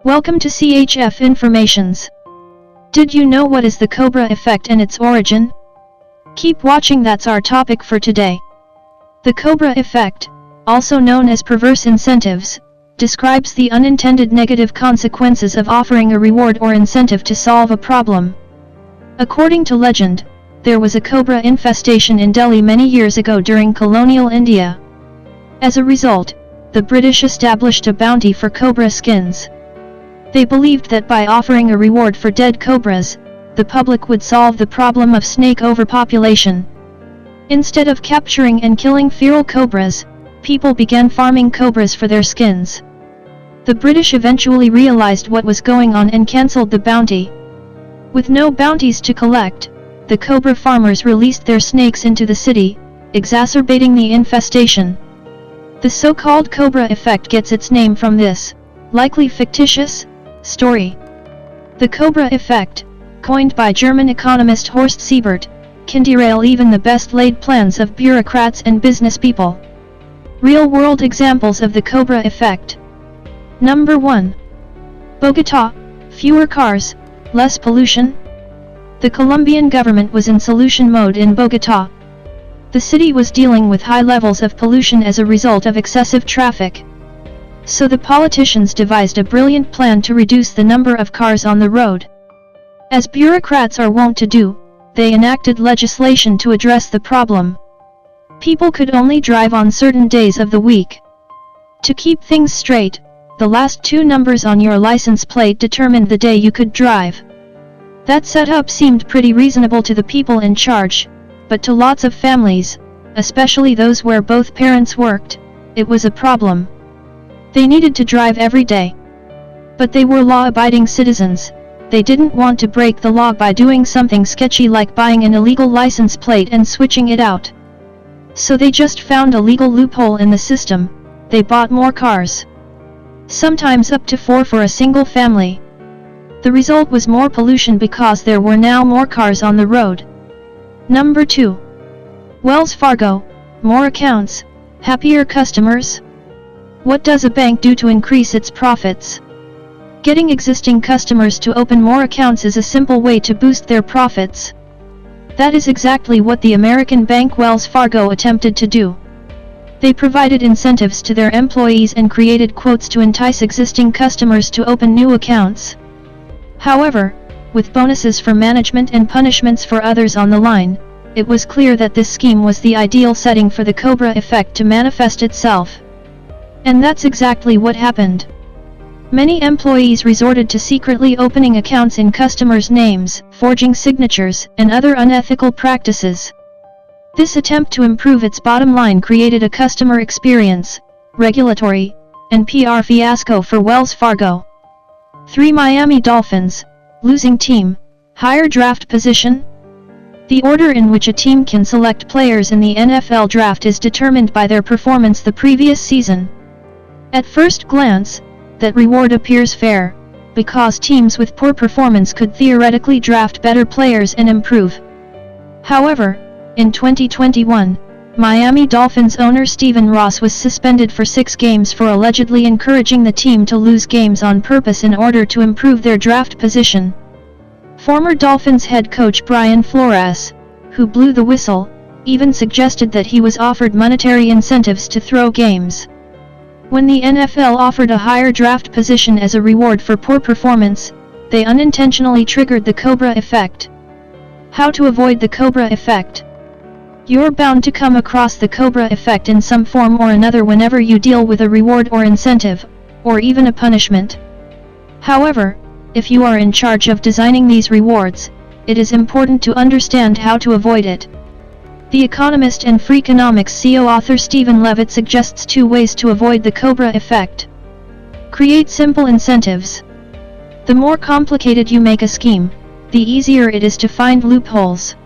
Welcome to CHF Informations. Did you know what is the Cobra Effect and its origin? Keep watching, that's our topic for today. The Cobra Effect, also known as perverse incentives, describes the unintended negative consequences of offering a reward or incentive to solve a problem. According to legend, there was a cobra infestation in Delhi many years ago during colonial India. As a result, the British established a bounty for cobra skins. They believed that by offering a reward for dead cobras, the public would solve the problem of snake overpopulation. Instead of capturing and killing feral cobras, people began farming cobras for their skins. The British eventually realized what was going on and cancelled the bounty. With no bounties to collect, the cobra farmers released their snakes into the city, exacerbating the infestation. The so-called Cobra Effect gets its name from this, likely fictitious, story. The Cobra Effect, coined by German economist Horst Siebert, can derail even the best-laid plans of bureaucrats and business people. Real-world examples of the Cobra Effect. Number 1. Bogotá, fewer cars, less pollution. The Colombian government was in solution mode in Bogotá. The city was dealing with high levels of pollution as a result of excessive traffic. So the politicians devised a brilliant plan to reduce the number of cars on the road. As bureaucrats are wont to do, they enacted legislation to address the problem. People could only drive on certain days of the week. To keep things straight, the last two numbers on your license plate determined the day you could drive. That setup seemed pretty reasonable to the people in charge, but to lots of families, especially those where both parents worked, it was a problem. They needed to drive every day. But they were law-abiding citizens. They didn't want to break the law by doing something sketchy like buying an illegal license plate and switching it out. So they just found a legal loophole in the system. They bought more cars. Sometimes up to 4 for a single family. The result was more pollution because there were now more cars on the road. Number 2. Wells Fargo, more accounts, happier customers. What does a bank do to increase its profits? Getting existing customers to open more accounts is a simple way to boost their profits. That is exactly what the American bank Wells Fargo attempted to do. They provided incentives to their employees and created quotes to entice existing customers to open new accounts. However, with bonuses for management and punishments for others on the line, it was clear that this scheme was the ideal setting for the Cobra Effect to manifest itself. And that's exactly what happened. Many employees resorted to secretly opening accounts in customers' names, forging signatures, and other unethical practices. This attempt to improve its bottom line created a customer experience, regulatory, and PR fiasco for Wells Fargo. 3. Miami Dolphins, losing team, higher draft position. The order in which a team can select players in the NFL draft is determined by their performance the previous season. At first glance, that reward appears fair, because teams with poor performance could theoretically draft better players and improve. However, in 2021, Miami Dolphins owner Stephen Ross was suspended for 6 games for allegedly encouraging the team to lose games on purpose in order to improve their draft position. Former Dolphins head coach Brian Flores, who blew the whistle, even suggested that he was offered monetary incentives to throw games. When the NFL offered a higher draft position as a reward for poor performance, they unintentionally triggered the Cobra Effect. How to avoid the Cobra Effect? You're bound to come across the Cobra Effect in some form or another whenever you deal with a reward or incentive, or even a punishment. However, if you are in charge of designing these rewards, it is important to understand how to avoid it. The economist and Freakonomics CEO author Stephen Levitt suggests 2 ways to avoid the Cobra Effect. Create simple incentives. The more complicated you make a scheme, the easier it is to find loopholes.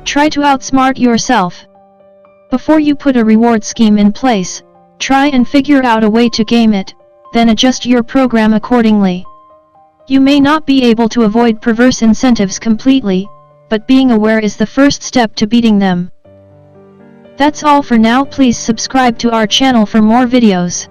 Try to outsmart yourself. Before you put a reward scheme in place, try and figure out a way to game it, then adjust your program accordingly. You may not be able to avoid perverse incentives completely, but being aware is the first step to beating them. That's all for now. Please subscribe to our channel for more videos.